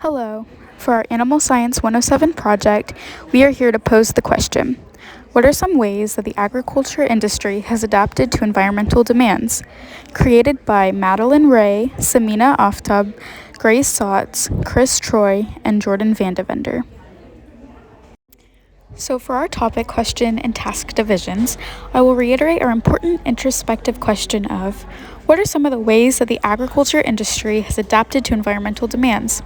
Hello. For our Animal Science 107 project, we are here to pose the question: what are some ways that the agriculture industry has adapted to environmental demands? Created by Madelyn Ray, Sameena Aftab, Grace Sotz, Chris Troy, and Jordan Vandevender. So for our topic, question, and task divisions, I will reiterate our important introspective question of: what are some of the ways that the agriculture industry has adapted to environmental demands?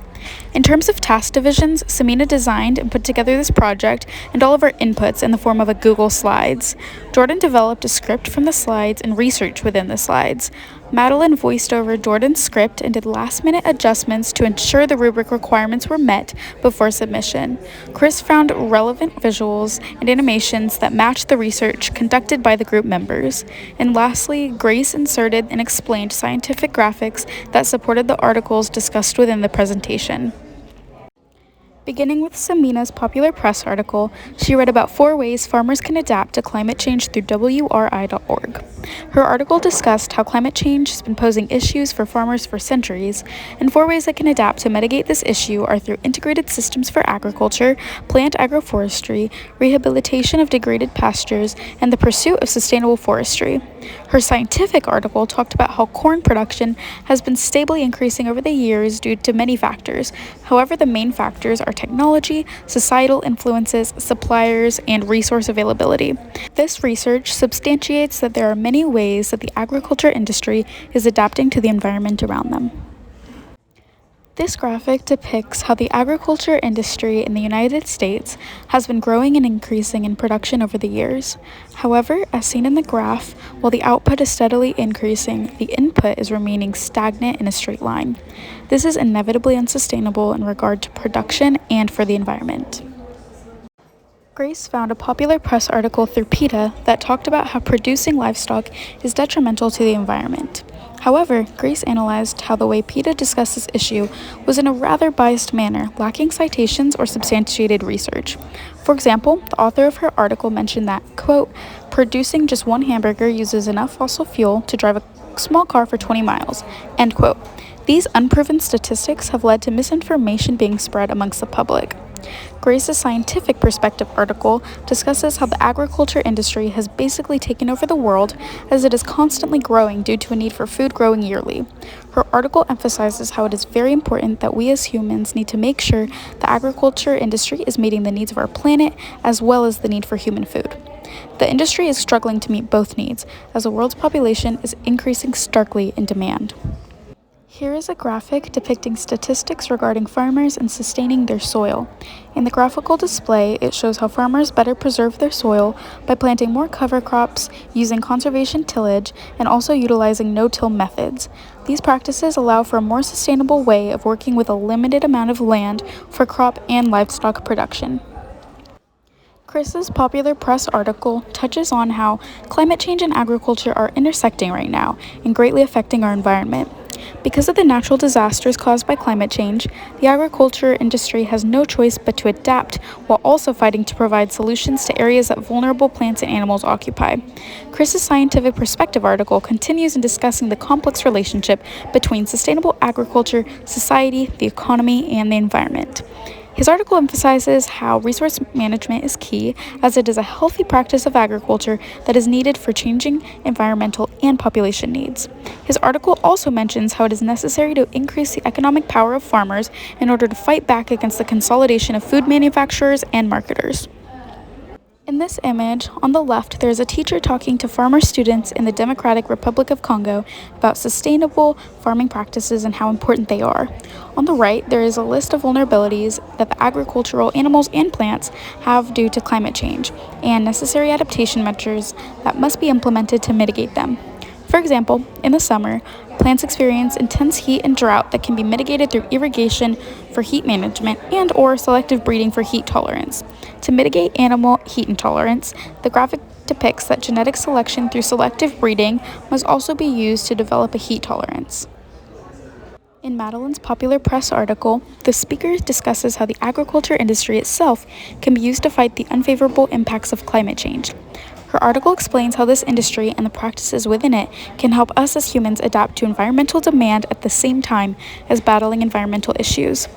In terms of task divisions, Sameena designed and put together this project and all of our inputs in the form of a Google Slides. Jordan developed a script from the slides and research within the slides. Madelyn voiced over Jordan's script and did last-minute adjustments to ensure the rubric requirements were met before submission. Chris found relevant visuals and animations that matched the research conducted by the group members. And lastly, Grace inserted and explained scientific graphics that supported the articles discussed within the presentation. Beginning with Sameena's popular press article, she read about 4 ways farmers can adapt to climate change through WRI.org. Her article discussed how climate change has been posing issues for farmers for centuries, and 4 ways that can adapt to mitigate this issue are through integrated systems for agriculture, plant agroforestry, rehabilitation of degraded pastures, and the pursuit of sustainable forestry. Her scientific article talked about how corn production has been stably increasing over the years due to many factors. However, the main factors are technology, societal influences, suppliers, and resource availability. This research substantiates that there are many ways that the agriculture industry is adapting to the environment around them. This graphic depicts how the agriculture industry in the United States has been growing and increasing in production over the years. However, as seen in the graph, while the output is steadily increasing, the input is remaining stagnant in a straight line. This is inevitably unsustainable in regard to production and for the environment. Grace found a popular press article through PETA that talked about how producing livestock is detrimental to the environment. However, Grace analyzed how the way PETA discussed this issue was in a rather biased manner, lacking citations or substantiated research. For example, the author of her article mentioned that, quote, producing just one hamburger uses enough fossil fuel to drive a small car for 20 miles, end quote. These unproven statistics have led to misinformation being spread amongst the public. Grace's scientific perspective article discusses how the agriculture industry has basically taken over the world as it is constantly growing due to a need for food growing yearly. Her article emphasizes how it is very important that we as humans need to make sure the agriculture industry is meeting the needs of our planet as well as the need for human food. The industry is struggling to meet both needs as the world's population is increasing starkly in demand. Here is a graphic depicting statistics regarding farmers and sustaining their soil. In the graphical display, it shows how farmers better preserve their soil by planting more cover crops, using conservation tillage, and also utilizing no-till methods. These practices allow for a more sustainable way of working with a limited amount of land for crop and livestock production. Chris's popular press article touches on how climate change and agriculture are intersecting right now and greatly affecting our environment. Because of the natural disasters caused by climate change, the agriculture industry has no choice but to adapt while also fighting to provide solutions to areas that vulnerable plants and animals occupy. Chris's scientific perspective article continues in discussing the complex relationship between sustainable agriculture, society, the economy, and the environment. His article emphasizes how resource management is key, as it is a healthy practice of agriculture that is needed for changing environmental and population needs. His article also mentions how it is necessary to increase the economic power of farmers in order to fight back against the consolidation of food manufacturers and marketers. In this image, on the left, there is a teacher talking to farmer students in the Democratic Republic of Congo about sustainable farming practices and how important they are. On the right, there is a list of vulnerabilities that the agricultural animals and plants have due to climate change, and necessary adaptation measures that must be implemented to mitigate them. For example, in the summer, plants experience intense heat and drought that can be mitigated through irrigation for heat management and or selective breeding for heat tolerance. To mitigate animal heat intolerance, the graphic depicts that genetic selection through selective breeding must also be used to develop a heat tolerance. In Madelyn's popular press article, the speaker discusses how the agriculture industry itself can be used to fight the unfavorable impacts of climate change. Her article explains how this industry and the practices within it can help us as humans adapt to environmental demand at the same time as battling environmental issues.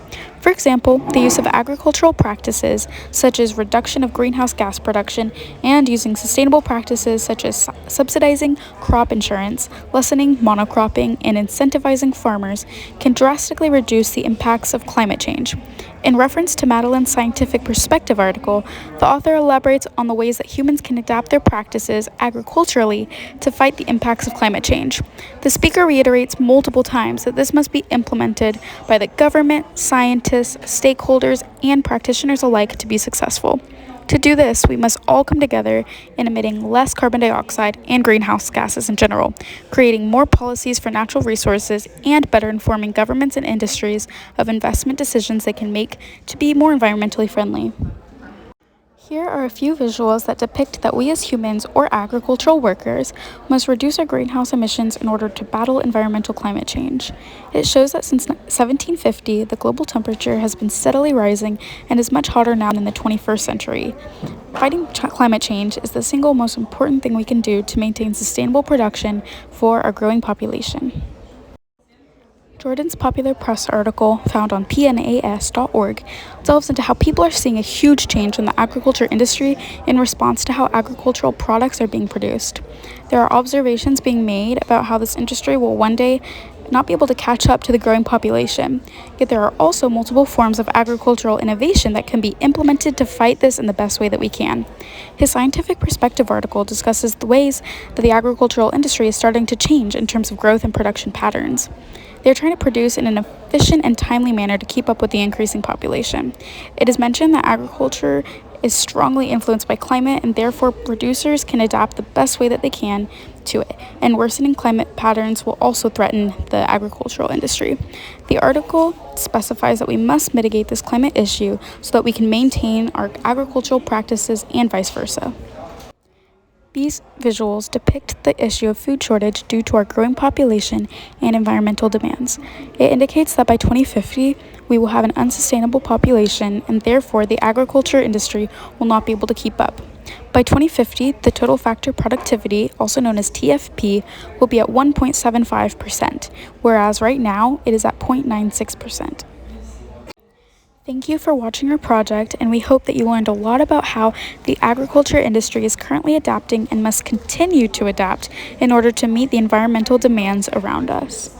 For example, the use of agricultural practices such as reduction of greenhouse gas production and using sustainable practices such as subsidizing crop insurance, lessening monocropping, and incentivizing farmers can drastically reduce the impacts of climate change. In reference to Madelyn's Scientific Perspective article, the author elaborates on the ways that humans can adapt their practices agriculturally to fight the impacts of climate change. The speaker reiterates multiple times that this must be implemented by the government, scientists, stakeholders, and practitioners alike to be successful. To do this, we must all come together in emitting less carbon dioxide and greenhouse gases in general, creating more policies for natural resources, and better informing governments and industries of investment decisions they can make to be more environmentally friendly. Here are a few visuals that depict that we as humans or agricultural workers must reduce our greenhouse emissions in order to battle environmental climate change. It shows that since 1750, the global temperature has been steadily rising and is much hotter now than the 21st century. Fighting climate change is the single most important thing we can do to maintain sustainable production for our growing population. Jordan's popular press article, found on pnas.org, delves into how people are seeing a huge change in the agriculture industry in response to how agricultural products are being produced. There are observations being made about how this industry will one day not be able to catch up to the growing population. Yet there are also multiple forms of agricultural innovation that can be implemented to fight this in the best way that we can. His Scientific Perspective article discusses the ways that the agricultural industry is starting to change in terms of growth and production patterns. They're trying to produce in an efficient and timely manner to keep up with the increasing population. It is mentioned that agriculture is strongly influenced by climate, and therefore producers can adapt the best way that they can to it, and worsening climate patterns will also threaten the agricultural industry. The article specifies that we must mitigate this climate issue so that we can maintain our agricultural practices and vice versa. These visuals depict the issue of food shortage due to our growing population and environmental demands. It indicates that by 2050, we will have an unsustainable population, and therefore the agriculture industry will not be able to keep up. By 2050, the total factor productivity, also known as TFP, will be at 1.75%, whereas right now it is at 0.96%. Thank you for watching our project, and we hope that you learned a lot about how the agriculture industry is currently adapting and must continue to adapt in order to meet the environmental demands around us.